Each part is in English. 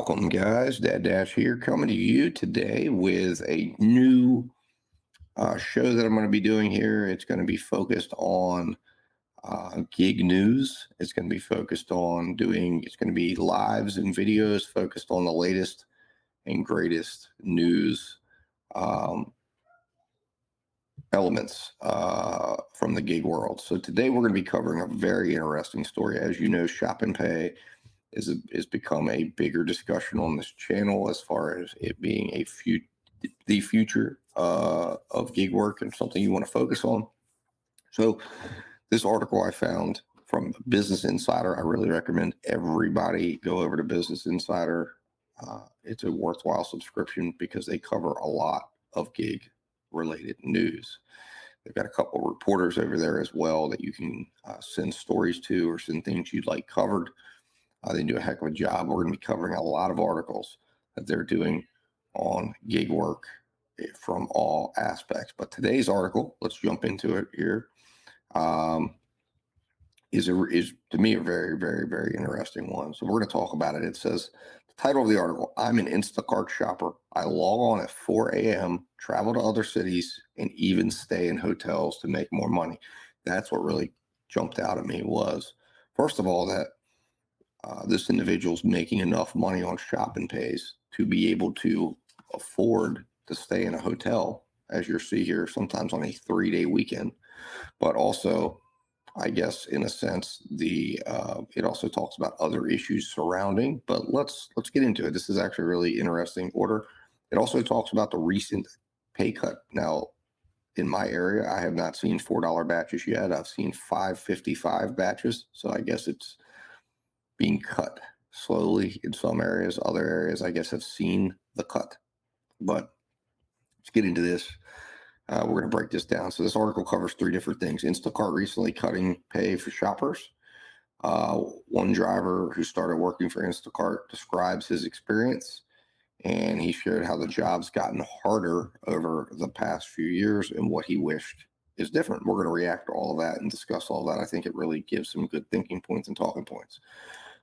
Welcome, guys. Dad Dash here, coming to you today with a new show that I'm going to be doing here. It's going to be focused on gig news. It's going to be focused on it's going to be lives and videos focused on the latest and greatest news um, elements from the gig world. So today we're going to be covering a very interesting story. As you know, Shop and Pay is become a bigger discussion on this channel as far as it being the future of gig work and something you want to focus on. So this article I found from Business Insider, I really recommend everybody go over to Business Insider. It's a worthwhile subscription because they cover a lot of gig related news. They've got a couple of reporters over there as well that you can send stories to or send things you'd like covered. They do a heck of a job. We're going to be covering a lot of articles that they're doing on gig work from all aspects. But today's article, let's jump into it here, is to me a very, very, very interesting one. So we're going to talk about it. It says, the title of the article, "I'm an Instacart shopper. I log on at 4 a.m., travel to other cities, and even stay in hotels to make more money." That's what really jumped out at me was, first of all, that this individual's making enough money on Shop and Pays to be able to afford to stay in a hotel, as you see here, sometimes on a 3-day weekend. But also, I guess in a sense, it also talks about other issues surrounding. But let's get into it. This is actually a really interesting order. It also talks about the recent pay cut. Now, in my area, I have not seen $4 batches yet. I've seen $5.55 batches. So I guess it's being cut slowly in some areas. Other areas, I guess, have seen the cut. But let's get into this. We're going to break this down. So this article covers 3 different things. Instacart recently cutting pay for shoppers. One driver who started working for Instacart describes his experience, and he shared how the job's gotten harder over the past few years and what he wished is different. We're going to react to all of that and discuss all that. I think it really gives some good thinking points and talking points.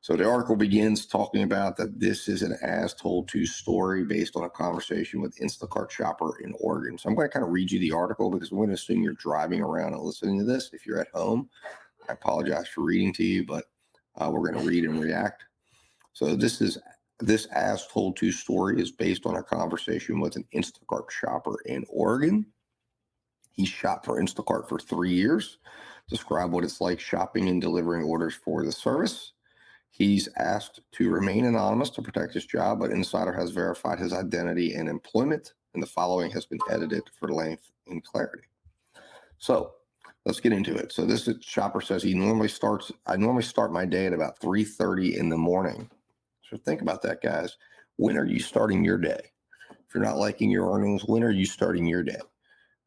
So the article begins talking about that this is an as told to story based on a conversation with Instacart shopper in Oregon. So I'm going to kind of read you the article because I'm going to assume you're driving around and listening to this. If you're at home, I apologize for reading to you, but we're going to read and react. So this as told to story is based on a conversation with an Instacart shopper in Oregon. He shopped for Instacart for 3 years. Describe what it's like shopping and delivering orders for the service. He's asked to remain anonymous to protect his job, but Insider has verified his identity and employment, and the following has been edited for length and clarity. So let's get into it. So this shopper says I normally start my day at about 3:30 in the morning. So think about that, guys. When are you starting your day? If you're not liking your earnings, when are you starting your day?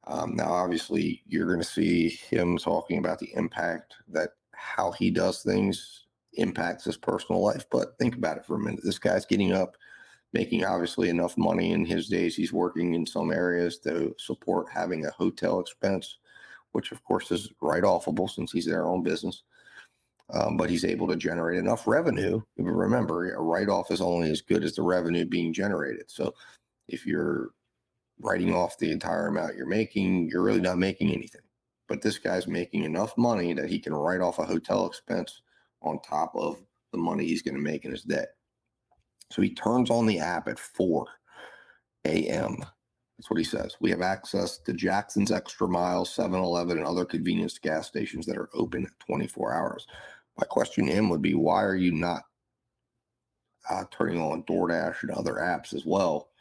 Now, obviously, you're going to see him talking about the impact that how he does things impacts his personal life. But think about it for a minute. This guy's getting up, making obviously enough money in his days. He's working in some areas to support having a hotel expense, which of course is write-offable since he's their own business. But he's able to generate enough revenue. Remember, a write-off is only as good as the revenue being generated. So if you're writing off the entire amount you're making, you're really not making anything. But this guy's making enough money that he can write off a hotel expense on top of the money he's going to make in his day. So he turns on the app at 4 a.m. That's what he says. We have access to Jackson's Extra Mile, 7-Eleven, and other convenience gas stations that are open 24 hours. My question to him would be, why are you not turning on DoorDash and other apps as well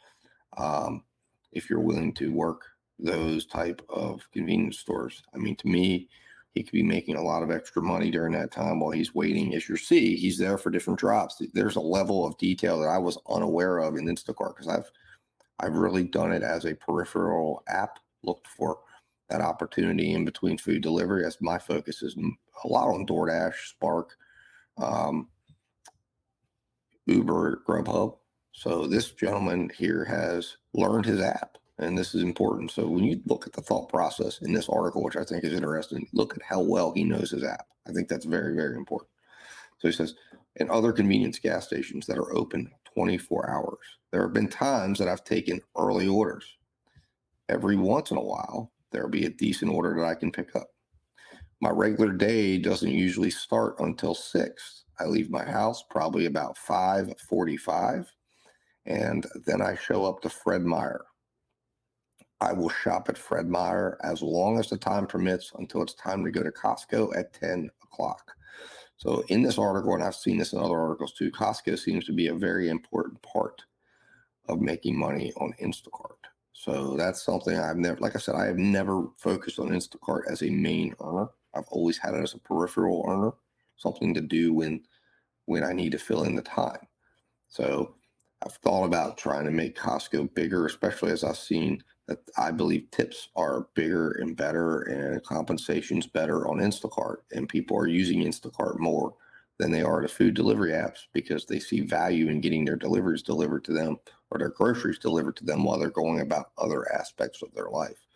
if you're willing to work those type of convenience stores? I mean, to me, he could be making a lot of extra money during that time while he's waiting. As you see, he's there for different drops. There's a level of detail that I was unaware of in Instacart because I've really done it as a peripheral app, looked for that opportunity in between food delivery. As my focus is a lot on DoorDash, Spark, Uber, Grubhub. So this gentleman here has learned his app. And this is important. So when you look at the thought process in this article, which I think is interesting, look at how well he knows his app. I think that's very, very important. So he says, and other convenience gas stations that are open 24 hours. There have been times that I've taken early orders. Every once in a while, there'll be a decent order that I can pick up. My regular day doesn't usually start until 6. I leave my house probably about 5:45, and then I show up to Fred Meyer. I will shop at Fred Meyer as long as the time permits until it's time to go to Costco at 10 o'clock. So in this article, and I've seen this in other articles too, Costco seems to be a very important part of making money on Instacart. So that's something I've never, like I said, I have never focused on Instacart as a main earner. I've always had it as a peripheral earner, something to do when I need to fill in the time. So I've thought about trying to make Costco bigger, especially as I've seen that I believe tips are bigger and better and compensation's better on Instacart. And people are using Instacart more than they are the food delivery apps because they see value in getting their deliveries delivered to them or their groceries delivered to them while they're going about other aspects of their life.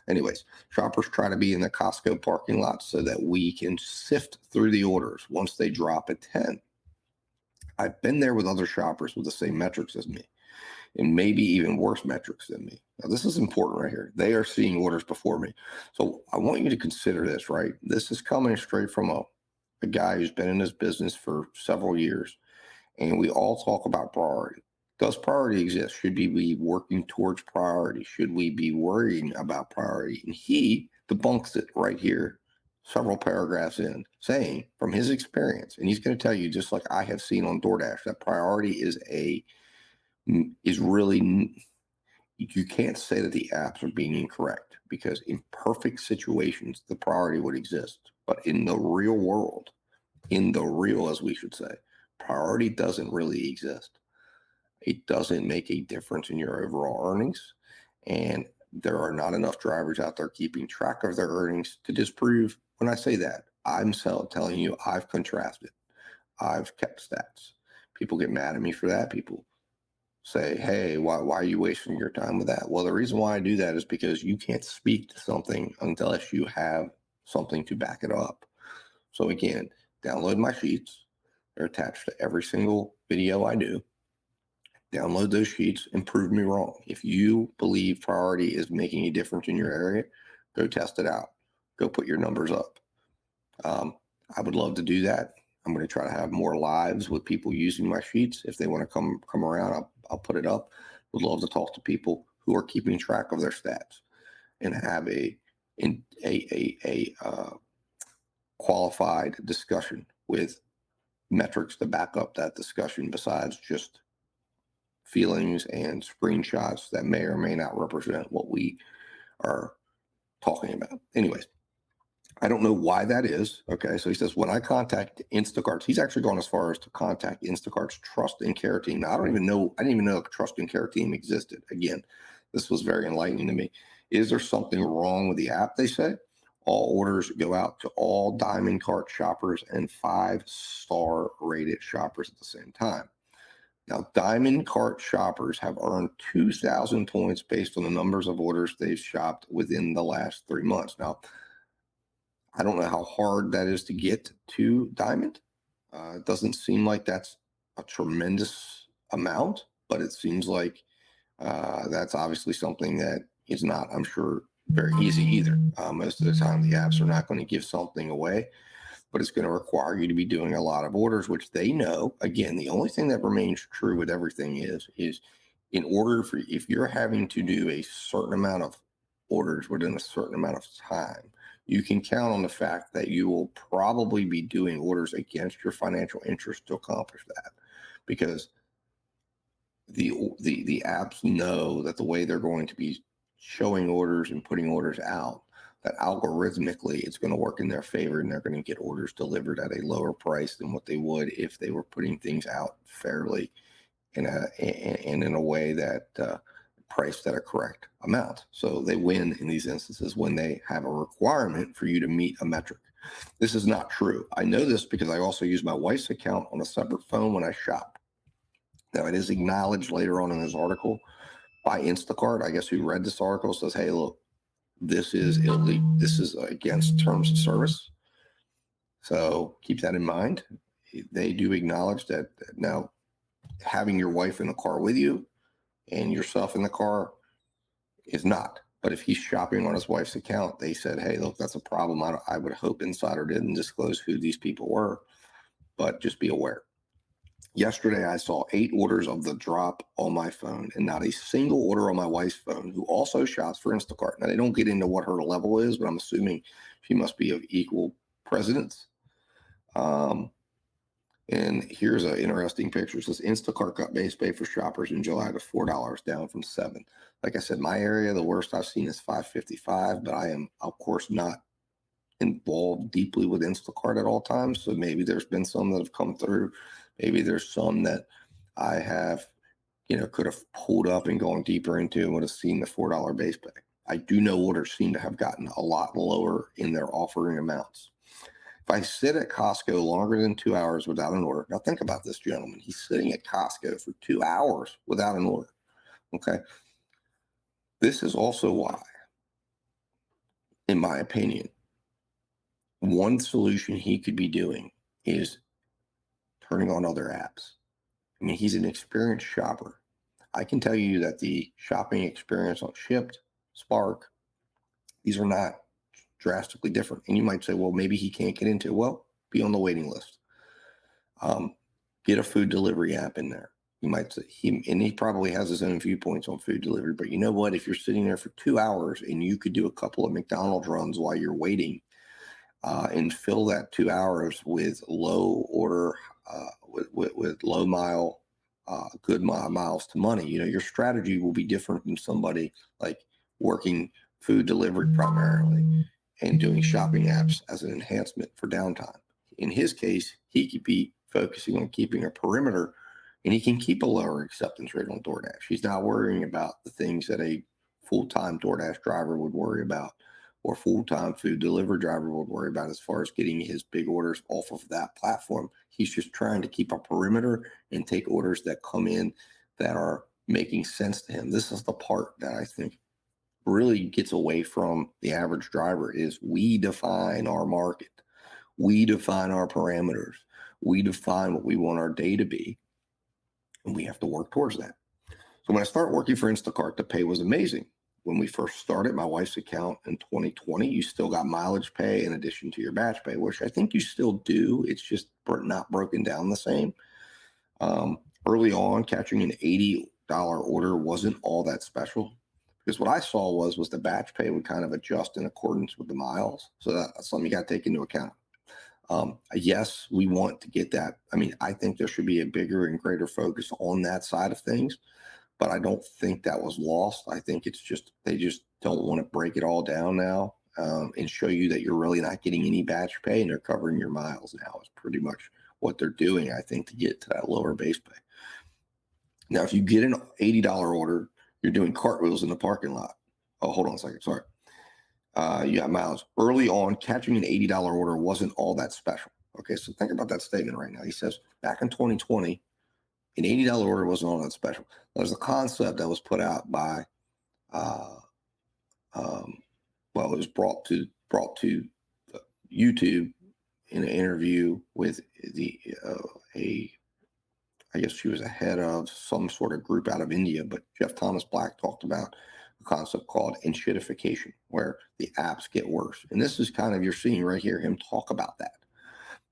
Anyways, shoppers try to be in the Costco parking lot so that we can sift through the orders once they drop at 10. I've been there with other shoppers with the same metrics as me and maybe even worse metrics than me. Now, this is important right here. They are seeing orders before me. So I want you to consider this, right? This is coming straight from a guy who's been in this business for several years. And we all talk about priority. Does priority exist? Should we be working towards priority? Should we be worrying about priority? And he debunks it right here, several paragraphs in, saying from his experience, and he's going to tell you, just like I have seen on DoorDash, that priority is really, you can't say that the apps are being incorrect because in perfect situations, the priority would exist. But in the real world, in the real, as we should say, priority doesn't really exist. It doesn't make a difference in your overall earnings. And there are not enough drivers out there keeping track of their earnings to disprove. When I say that, I'm telling you, I've contrasted. I've kept stats. People get mad at me for that. People say, hey, why are you wasting your time with that? Well, the reason why I do that is because you can't speak to something unless you have something to back it up. So again, download my sheets. They're attached to every single video I do. Download those sheets and prove me wrong. If you believe priority is making a difference in your area, go test it out. Go put your numbers up. I would love to do that. I'm going to try to have more lives with people using my sheets. If they want to come around, I'll put it up. Would love to talk to people who are keeping track of their stats and have a qualified discussion with metrics to back up that discussion besides just feelings and screenshots that may or may not represent what we are talking about. Anyways, I don't know why that is. Okay, so he says, when I contact Instacart, he's actually gone as far as to contact Instacart's trust and care team. Now, I didn't even know a trust and care team existed. Again, this was very enlightening to me. Is there something wrong with the app, they say? All orders go out to all Diamond Cart shoppers and 5-star rated shoppers at the same time. Now, Diamond Cart shoppers have earned 2,000 points based on the numbers of orders they've shopped within the last 3 months. Now, I don't know how hard that is to get to Diamond. It doesn't seem like that's a tremendous amount, but it seems like that's obviously something that is not, I'm sure, very easy either. Most of the time, the apps are not going to give something away, but it's going to require you to be doing a lot of orders, which they know. Again, the only thing that remains true with everything is in order for, if you're having to do a certain amount of orders within a certain amount of time, you can count on the fact that you will probably be doing orders against your financial interest to accomplish that, because the apps know that the way they're going to be showing orders and putting orders out, that algorithmically it's going to work in their favor and they're going to get orders delivered at a lower price than what they would if they were putting things out fairly in a way that priced at a correct amount. So they win in these instances when they have a requirement for you to meet a metric. This is not true. I know this because I also use my wife's account on a separate phone when I shop. Now, it is acknowledged later on in this article by Instacart, I guess, who read this article, says, hey, look, this is illegal. This is against terms of service. So keep that in mind. They do acknowledge that. Now, having your wife in the car with you and yourself in the car is not. But if he's shopping on his wife's account, they said, hey, look, that's a problem. I would hope Insider didn't disclose who these people were, but just be aware. Yesterday, I saw 8 orders of the drop on my phone and not a single order on my wife's phone, who also shops for Instacart. Now, they don't get into what her level is, but I'm assuming she must be of equal precedence. And here's an interesting picture. It says Instacart cut base pay for shoppers in July to $4, down from $7. Like I said, my area, the worst I've seen is $5.55, but I am, of course, not involved deeply with Instacart at all times. So maybe there's been some that have come through. Maybe there's some that I have, could have pulled up and gone deeper into and would have seen the $4 base pay. I do know orders seem to have gotten a lot lower in their offering amounts. If I sit at Costco longer than 2 hours without an order, now think about this, gentleman. He's sitting at Costco for 2 hours without an order. Okay. This is also why, in my opinion, one solution he could be doing is turning on other apps. I mean, he's an experienced shopper. I can tell you that the shopping experience on Shipt, Spark, these are not drastically different. And you might say, well, maybe he can't get into it. Well, be on the waiting list. Get a food delivery app in there. You might say he probably has his own viewpoints on food delivery, but you know what? If you're sitting there for 2 hours and you could do a couple of McDonald's runs while you're waiting, and fill that 2 hours with low order, with low mile, good miles to money, your strategy will be different than somebody like working food delivery primarily and doing shopping apps as an enhancement for downtime. In his case, he could be focusing on keeping a perimeter, and he can keep a lower acceptance rate on DoorDash. He's not worrying about the things that a full-time DoorDash driver would worry about, or full-time food delivery driver would worry about, as far as getting his big orders off of that platform. He's just trying to keep a perimeter and take orders that come in that are making sense to him. This is the part that I think really gets away from the average driver, is we define our market. We define our parameters. We define what we want our day to be, and we have to work towards that. So when I started working for Instacart, the pay was amazing. When we first started my wife's account in 2020, you still got mileage pay in addition to your batch pay, which I think you still do. It's just not broken down the same. Early on, catching an $80 order wasn't all that special, because what I saw was the batch pay would kind of adjust in accordance with the miles. So that's something you got to take into account. Yes, we want to get that. I mean, I think there should be a bigger and greater focus on that side of things, but I don't think that was lost. I think it's just, they just don't want to break it all down now, and show you that you're really not getting any batch pay, and they're covering your miles now. Is pretty much what they're doing, I think, to get to that lower base pay. Now, if you get an $80 order, you're doing cartwheels in the parking lot. Oh, hold on a second. Sorry. You got miles. Early on, catching an $80 order wasn't all that special. Okay, so think about that statement right now. He says back in 2020, an $80 order wasn't all that special. There's a concept that was put out by, it was brought to YouTube in an interview with I guess she was a head of some sort of group out of India, but Jeff Thomas Black talked about a concept called enshittification, where the apps get worse. And this is kind of, you're seeing right here, him talk about that.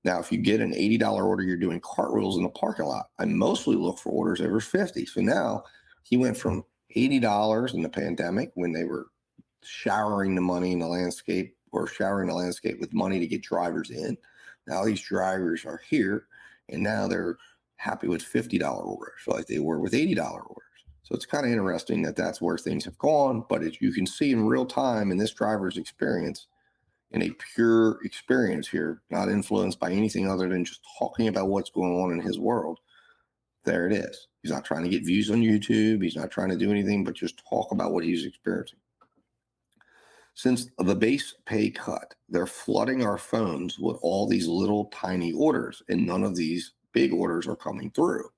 Now, if you get an $80 order, you're doing cartwheels in the parking lot. I mostly look for orders over 50. So now he went from $80 in the pandemic, when they were showering the money in the landscape, or showering the landscape with money to get drivers in. Now these drivers are here, and now they're happy with $50 orders, like they were with $80 orders. So it's kind of interesting that that's where things have gone. But as you can see in real time in this driver's experience, in a pure experience here, not influenced by anything other than just talking about what's going on in his world, there it is. He's not trying to get views on YouTube. He's not trying to do anything but just talk about what he's experiencing. Since the base pay cut, they're flooding our phones with all these little tiny orders, and none of these big orders are coming through.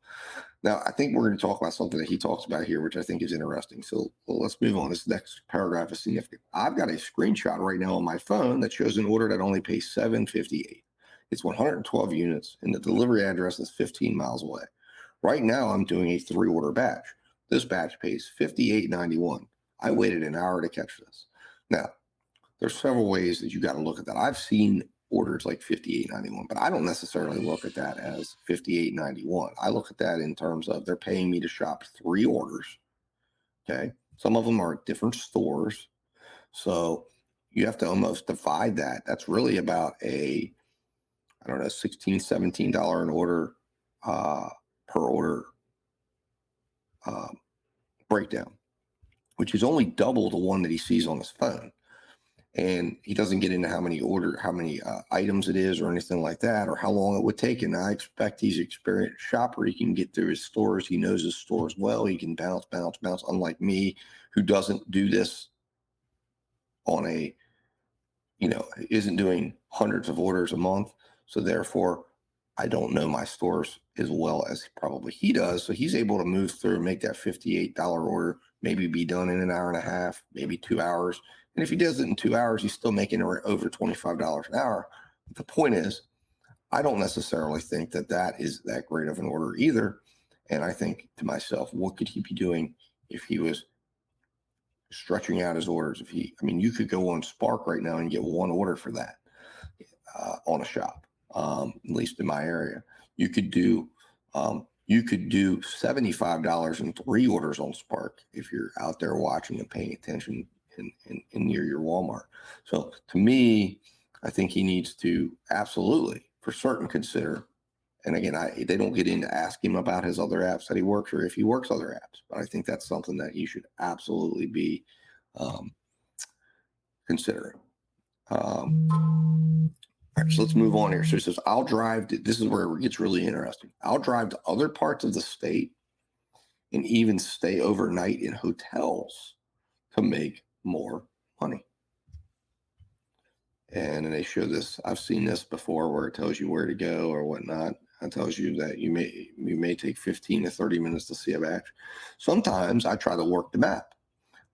Now, I think we're going to talk about something that he talks about here, which I think is interesting. So let's move on. This next paragraph is significant. I've got a screenshot right now on my phone that shows an order that only pays $7.58. It's 112 units, and the delivery address is 15 miles away. Right now, I'm doing a 3-order batch. This batch pays $58.91. I waited an hour to catch this. Now, there's several ways that you got to look at that. I've seen orders like $58.91, but I don't necessarily look at that as $58.91. I look at that in terms of they're paying me to shop 3 orders. Okay. Some of them are at different stores. So you have to almost divide that. That's really about a, I don't know, $16, $17 an order per order breakdown, which is only double the one that he sees on his phone. And he doesn't get into how many items it is or anything like that, or how long it would take. And I expect he's an experienced shopper. He can get through his stores. He knows his stores well. He can bounce. Unlike me, who doesn't do this on a, isn't doing hundreds of orders a month. So therefore, I don't know my stores as well as probably he does. So he's able to move through and make that $58 order, maybe be done in an hour and a half, maybe 2 hours. And if he does it in 2 hours, he's still making over $25 an hour. But the point is, I don't necessarily think that that is that great of an order either. And I think to myself, what could he be doing if he was stretching out his orders? You could go on Spark right now and get 1 order for that on a shop. At least in my area, you could do $75 in 3 orders on Spark if you're out there watching and paying attention in near your Walmart. So to me, I think he needs to absolutely, for certain, consider. And again, they don't get into ask him about his other apps that he works or if he works other apps, but I think that's something that you should absolutely be considering. All right, so let's move on here. So it says, I'll drive this is where it gets really interesting. I'll drive to other parts of the state and even stay overnight in hotels to make more money. And they show this. I've seen this before where it tells you where to go or whatnot. It tells you that you may take 15 to 30 minutes to see a batch. Sometimes I try to work the map.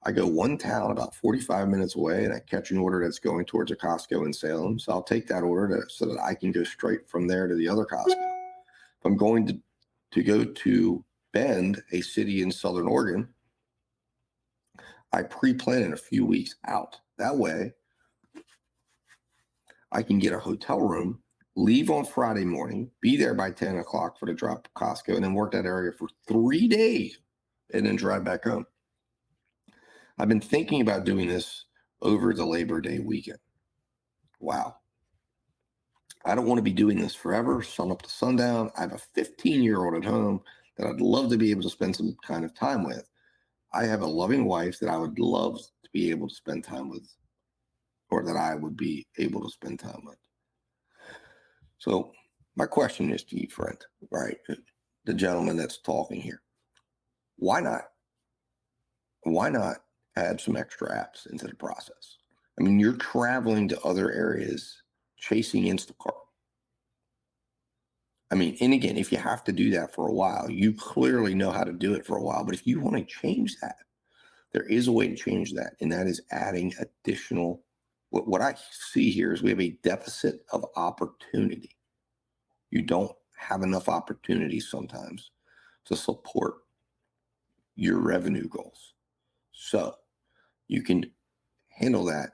I go one town about 45 minutes away and I catch an order that's going towards a Costco in Salem. So I'll take that order so that I can go straight from there to the other Costco. If I'm going to go to Bend, a city in Southern Oregon, I pre-plan it a few weeks out. That way I can get a hotel room, leave on Friday morning, be there by 10 o'clock for the drop of Costco, and then work that area for 3 days and then drive back home. I've been thinking about doing this over the Labor Day weekend. Wow. I don't want to be doing this forever, sun up to sundown. I have a 15-year-old at home that I'd love to be able to spend some kind of time with. I have a loving wife that I would love to be able to spend time with, or that I would be able to spend time with. So my question is to you, friend, right? The gentleman that's talking here. Why not? Why not add some extra apps into the process? You're traveling to other areas, chasing Instacart. And again, if you have to do that for a while, you clearly know how to do it for a while. But if you want to change that, there is a way to change that. And that is adding additional. What I see here is we have a deficit of opportunity. You don't have enough opportunity sometimes to support your revenue goals. So you can handle that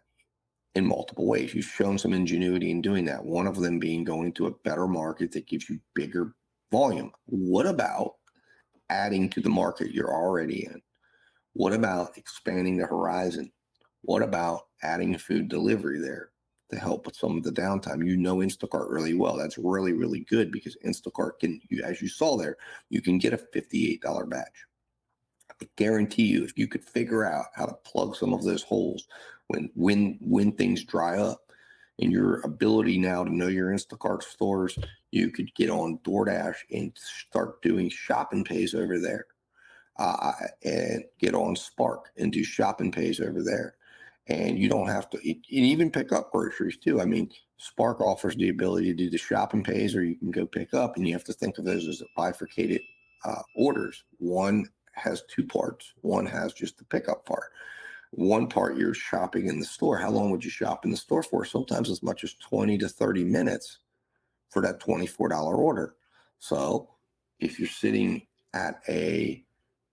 in multiple ways. You've shown some ingenuity in doing that. One of them being going to a better market that gives you bigger volume. What about adding to the market you're already in? What about expanding the horizon? What about adding food delivery there to help with some of the downtime? You know Instacart really well. That's really, really good because Instacart as you saw there, you can get a $58 batch. I guarantee you, if you could figure out how to plug some of those holes when things dry up, and your ability now to know your Instacart stores, you could get on DoorDash and start doing shop and pays over there, and get on Spark and do shop and pays over there. And you don't have to even pick up groceries too. Spark offers the ability to do the shop and pays, or you can go pick up, and you have to think of those as bifurcated orders. One has 2 parts. One has just the pickup part. One part you're shopping in the store. How long would you shop in the store for? Sometimes as much as 20 to 30 minutes for that $24 order. So if you're sitting at a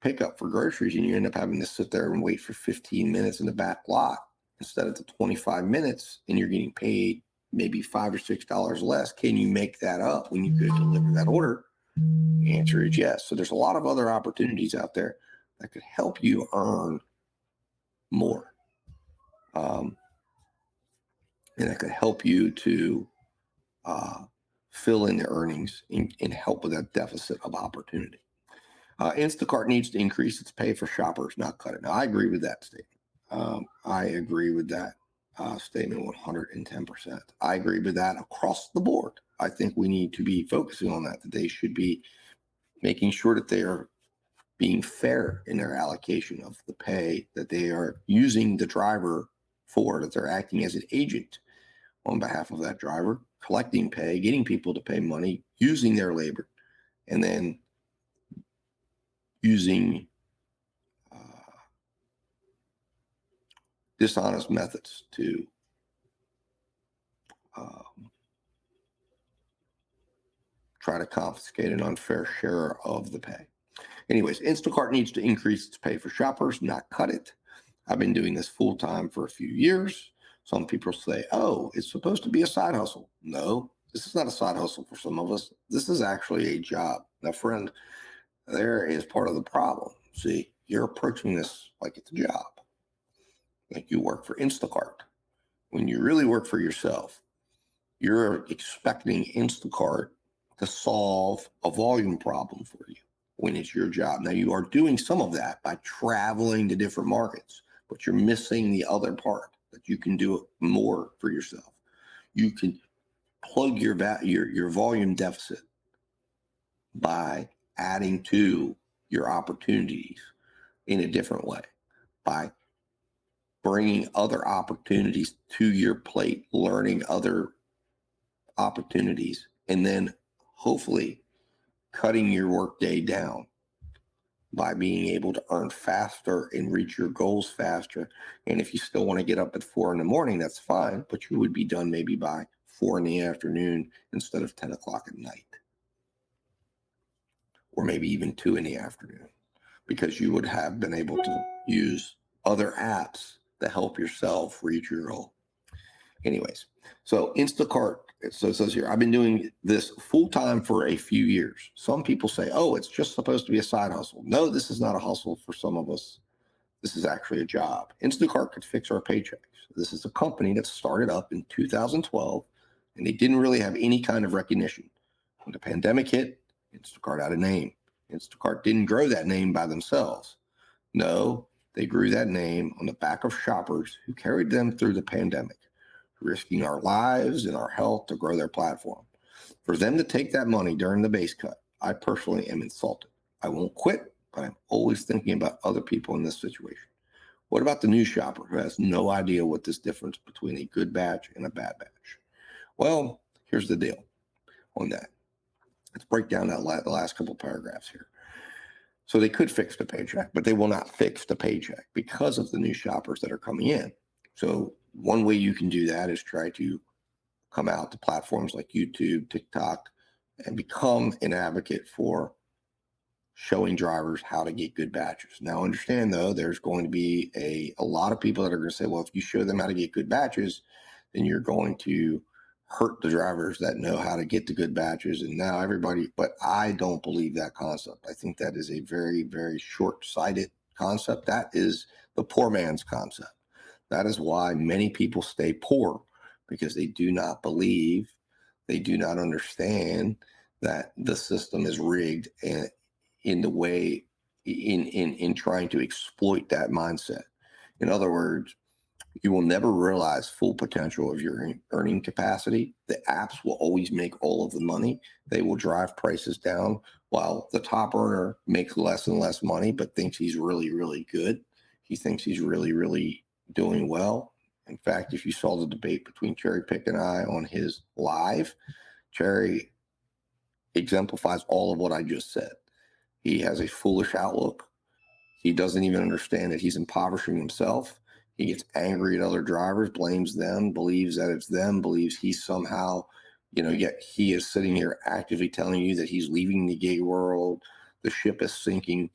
pickup for groceries and you end up having to sit there and wait for 15 minutes in the back lot instead of the 25 minutes, and you're getting paid maybe $5 or $6 less, can you make that up when you could deliver that order? The answer is yes. So there's a lot of other opportunities out there that could help you earn more. And that could help you to fill in the earnings and help with that deficit of opportunity. Instacart needs to increase its pay for shoppers, not cut it. Now, I agree with that statement. I agree with that statement 110%. I agree with that across the board. I think we need to be focusing on that they should be making sure that they are being fair in their allocation of the pay that they are using the driver for, that they're acting as an agent on behalf of that driver, collecting pay, getting people to pay money, using their labor, and then using dishonest methods to try to confiscate an unfair share of the pay. Anyways, Instacart needs to increase its pay for shoppers, not cut it. I've been doing this full time for a few years. Some people say, oh, it's supposed to be a side hustle. No, this is not a side hustle for some of us. This is actually a job. Now, friend, there is part of the problem. See, you're approaching this like it's a job, like you work for Instacart. When you really work for yourself, you're expecting Instacart to solve a volume problem for you when it's your job. Now, you are doing some of that by traveling to different markets, but you're missing the other part, that you can do it more for yourself. You can plug your volume deficit by adding to your opportunities in a different way, by bringing other opportunities to your plate, learning other opportunities, and then hopefully cutting your workday down by being able to earn faster and reach your goals faster. And if you still want to get up at 4 a.m, that's fine, but you would be done maybe by 4 p.m. instead of 10 o'clock at night, or maybe even 2 p.m, because you would have been able to use other apps to help yourself reach your goal. Anyways, so Instacart, so it says here, I've been doing this full time for a few years. Some people say, oh, it's just supposed to be a side hustle. No, this is not a hustle for some of us. This is actually a job. Instacart could fix our paychecks. This is a company that started up in 2012, and they didn't really have any kind of recognition. When the pandemic hit, Instacart had a name. Instacart didn't grow that name by themselves. No, they grew that name on the back of shoppers who carried them through the pandemic, risking our lives and our health to grow their platform. For them to take that money during the base cut, I personally am insulted. I won't quit, but I'm always thinking about other people in this situation. What about the new shopper who has no idea what this difference between a good batch and a bad batch? Well, here's the deal on that. Let's break down the last couple paragraphs here. So they could fix the paycheck, but they will not fix the paycheck because of the new shoppers that are coming in. So one way you can do that is try to come out to platforms like YouTube, TikTok, and become an advocate for showing drivers how to get good batches. Now, understand, though, there's going to be a lot of people that are going to say, well, if you show them how to get good batches, then you're going to hurt the drivers that know how to get the good batches. And now everybody, but I don't believe that concept. I think that is a very, very short-sighted concept. That is the poor man's concept. That is why many people stay poor, because they do not believe, they do not understand that the system is rigged and in the way in trying to exploit that mindset. In other words, you will never realize full potential of your earning capacity. The apps will always make all of the money. They will drive prices down while the top earner makes less and less money, but thinks he's really, really good. He thinks he's really, really doing well. In fact, if you saw the debate between Cherry Pick and I on his live, Cherry exemplifies all of what I just said. He has a foolish outlook. He doesn't even understand that he's impoverishing himself. He gets angry at other drivers, blames them, believes that it's them, believes he's somehow Yet he is sitting here actively telling you that he's leaving the gig world. The ship is sinking,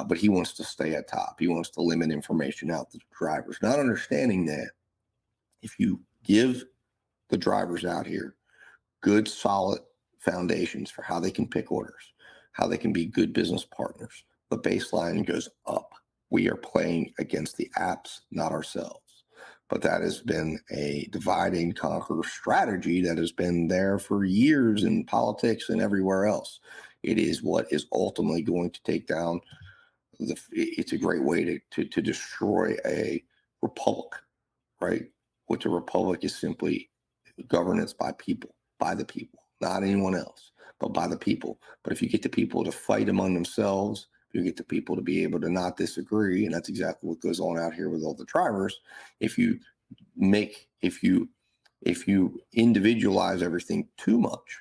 but he wants to stay at top. He wants to limit information out to the drivers, not understanding that if you give the drivers out here good, solid foundations for how they can pick orders, how they can be good business partners, the baseline goes up. We are playing against the apps, not ourselves. But that has been a divide and conquer strategy that has been there for years in politics and everywhere else. It is what is ultimately going to take down it's a great way to destroy a republic, right? Which a republic is simply governance by people, by the people, not anyone else, but by the people. But if you get the people to fight among themselves, if you get the people to be able to not disagree, and that's exactly what goes on out here with all the drivers. If you individualize everything too much,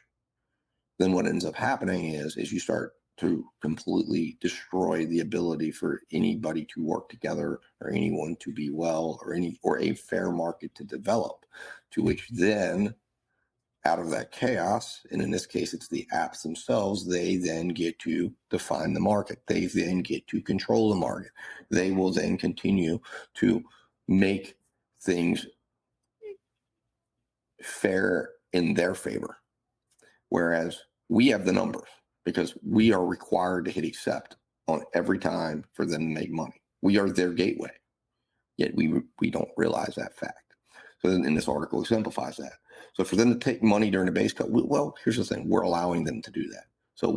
then what ends up happening is you start to completely destroy the ability for anybody to work together or anyone to be well or a fair market to develop, to which then out of that chaos, and in this case it's the apps themselves, they then get to define the market. They then get to control the market. They will then continue to make things fair in their favor, whereas we have the numbers because we are required to hit accept on every time for them to make money. We are their gateway, yet we don't realize that fact. So in this article exemplifies that. So for them to take money during the base cut, well, here's the thing: we're allowing them to do that. So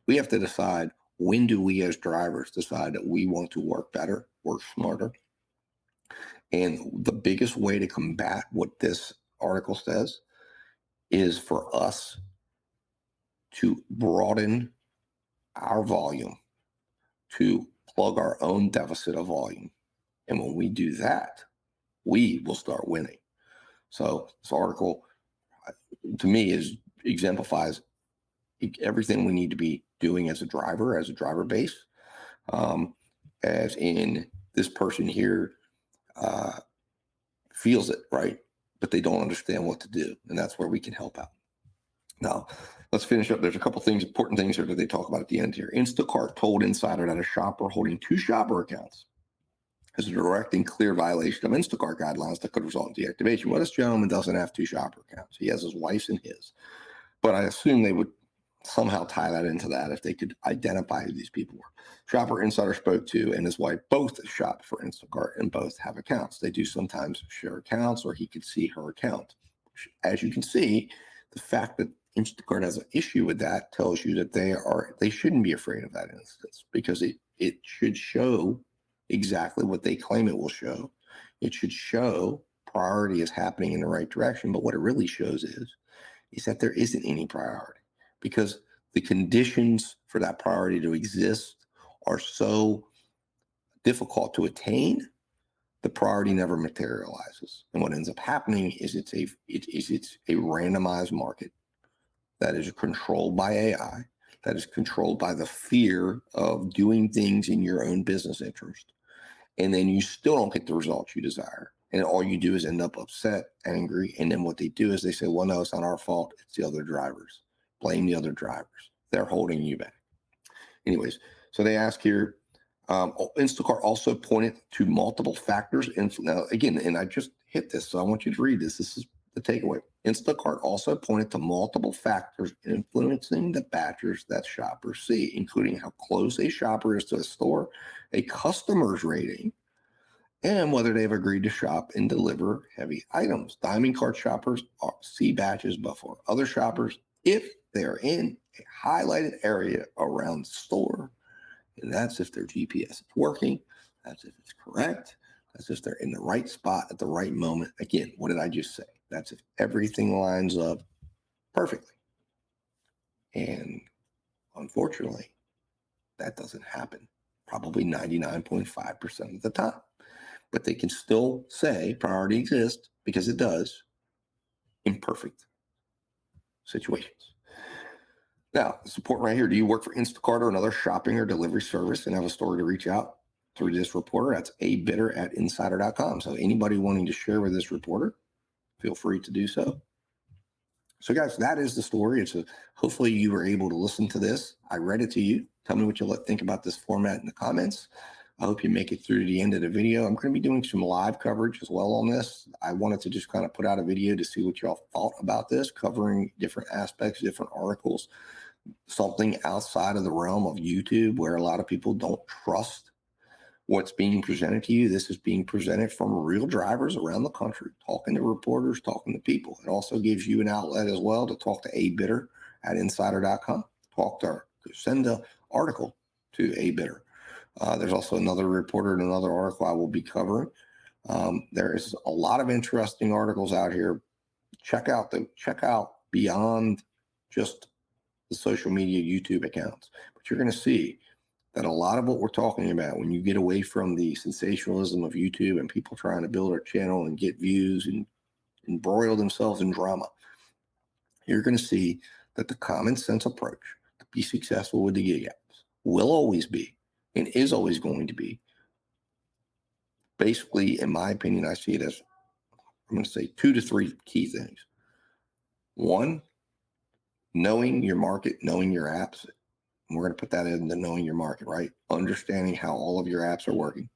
we have to decide, when do we as drivers decide that we want to work better, work smarter? And the biggest way to combat what this article says is for us to broaden our volume, to plug our own deficit of volume. And when we do that, we will start winning. So this article, to me, exemplifies everything we need to be doing as a driver base. As in, this person here feels it, right? But they don't understand what to do. And that's where we can help out. Now, let's finish up. There's a couple things, important things here that they talk about at the end here. Instacart told Insider that a shopper holding 2 shopper accounts is a direct and clear violation of Instacart guidelines that could result in deactivation. Well, this gentleman doesn't have 2 shopper accounts. He has his wife's and his. But I assume they would somehow tie that into that if they could identify who these people were. Shopper Insider spoke to and his wife both shop for Instacart and both have accounts. They do sometimes share accounts, or he could see her account. As you can see, the fact that Instacart has an issue with that tells you that they shouldn't be afraid of that instance, because it should show exactly what they claim it will show. It should show priority is happening in the right direction, but what it really shows is that there isn't any priority, because the conditions for that priority to exist are so difficult to attain. The priority never materializes, and what ends up happening is it's a randomized market that is controlled by AI, that is controlled by the fear of doing things in your own business interest. And then you still don't get the results you desire. And all you do is end up upset, angry. And then what they do is they say, well, no, it's not our fault. It's the other drivers. Blame the other drivers. They're holding you back. Anyways, so they ask here, Instacart also pointed to multiple factors. Now, again, and I just hit this, so I want you to read this. This is the takeaway. Instacart also pointed to multiple factors influencing the badges that shoppers see, including how close a shopper is to a store, a customer's rating, and whether they've agreed to shop and deliver heavy items. Diamond card shoppers see badges before other shoppers if they're in a highlighted area around the store. And that's if their GPS is working. That's if it's correct. That's if they're in the right spot at the right moment. Again, what did I just say? That's if everything lines up perfectly. And unfortunately, that doesn't happen probably 99.5% of the time. But they can still say priority exists, because it does, in perfect situations. Now, it's important right here. Do you work for Instacart or another shopping or delivery service and have a story to reach out through this reporter? That's abidder@insider.com. So anybody wanting to share with this reporter, feel free to do so. So, guys, that is the story. Hopefully you were able to listen to this. I read it to you. Tell me what you think about this format in the comments. I hope you make it through to the end of the video. I'm going to be doing some live coverage as well on this. I wanted to just kind of put out a video to see what y'all thought about this, covering different aspects, different articles, something outside of the realm of YouTube where a lot of people don't trust what's being presented to you. This is being presented from real drivers around the country, talking to reporters, talking to people. It also gives you an outlet as well to talk to a bidder at insider.com. Talk to her, send the article to a bidder. There's also another reporter and another article I will be covering. There is a lot of interesting articles out here. Check out beyond just the social media YouTube accounts, but you're going to see that a lot of what we're talking about, when you get away from the sensationalism of YouTube and people trying to build a channel and get views and embroil themselves in drama, you're going to see that the common sense approach to be successful with the gig apps will always be and is always going to be, basically, in my opinion, I see it as, I'm going to say 2 to 3 key things. One, knowing your market, knowing your apps. And we're going to put that in the knowing your market, right? Understanding how all of your apps are working.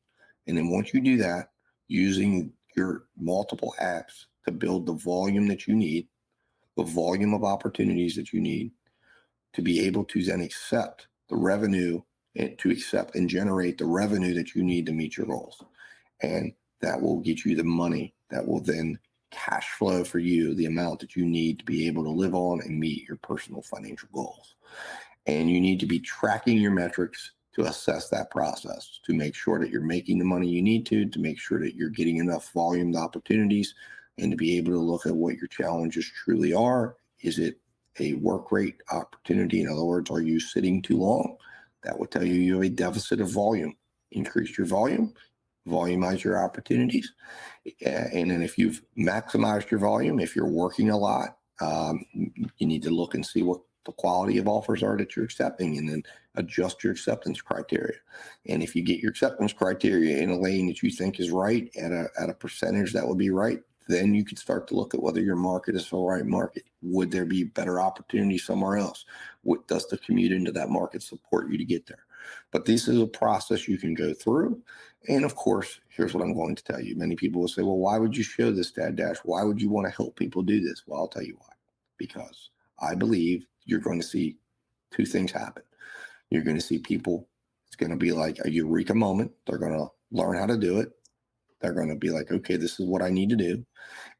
And then once you do that, using your multiple apps to build the volume that you need, the volume of opportunities that you need to be able to then accept the revenue and to accept and generate the revenue that you need to meet your goals. And that will get you the money that will then cash flow for you, the amount that you need to be able to live on and meet your personal financial goals. And you need to be tracking your metrics to assess that process, to make sure that you're making the money you need to make sure that you're getting enough volume to opportunities, and to be able to look at what your challenges truly are. Is it a work rate opportunity? In other words, are you sitting too long? That will tell you you have a deficit of volume. Increase your volume, volumize your opportunities. And then if you've maximized your volume, if you're working a lot, you need to look and see what the quality of offers are that you're accepting, and then adjust your acceptance criteria. And if you get your acceptance criteria in a lane that you think is right at a percentage that would be right, then you can start to look at whether your market is the right market. Would there be better opportunity somewhere else? What does the commute into that market support you to get there? But this is a process you can go through. And of course, here's what I'm going to tell you. Many people will say, well, why would you show this, Dad Dash? Why would you want to help people do this? Well, I'll tell you why. Because I believe you're going to see 2 things happen. You're going to see people, it's going to be like a eureka moment. They're going to learn how to do it. They're going to be like, okay, this is what I need to do.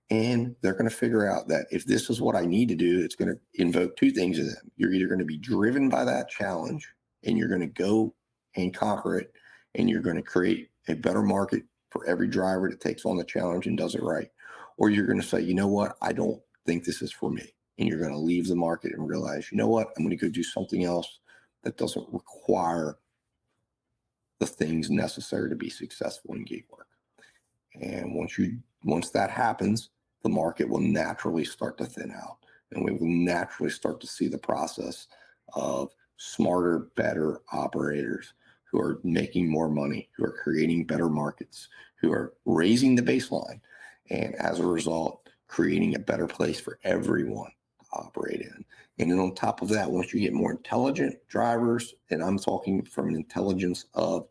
And they're going to figure out that if this is what I need to do, it's going to invoke 2 things in them. You're either going to be driven by that challenge and you're going to go and conquer it, and you're going to create a better market for every driver that takes on the challenge and does it right. Or you're going to say, you know what, I don't think this is for me. And you're going to leave the market and realize, you know what, I'm going to go do something else that doesn't require the things necessary to be successful in gig work. And once that happens, the market will naturally start to thin out, and we will naturally start to see the process of smarter, better operators who are making more money, who are creating better markets, who are raising the baseline, and as a result, creating a better place for everyone to operate in. And then on top of that, once you get more intelligent drivers, and I'm talking from an intelligence of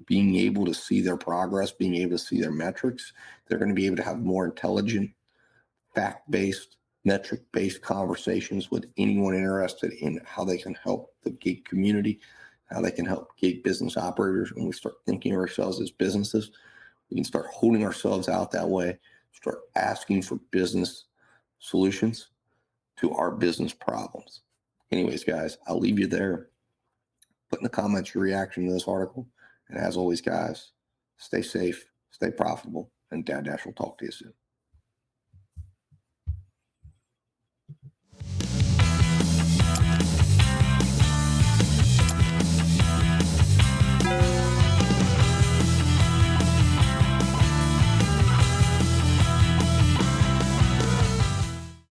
being able to see their progress, being able to see their metrics, they're going to be able to have more intelligent, fact-based, metric-based conversations with anyone interested in how they can help the gig community, how they can help gig business operators. When we start thinking of ourselves as businesses, we can start holding ourselves out that way, start asking for business solutions to our business problems. Anyways, guys, I'll leave you there. Put in the comments your reaction to this article. And as always, guys, stay safe, stay profitable, and Dad Dash will talk to you soon.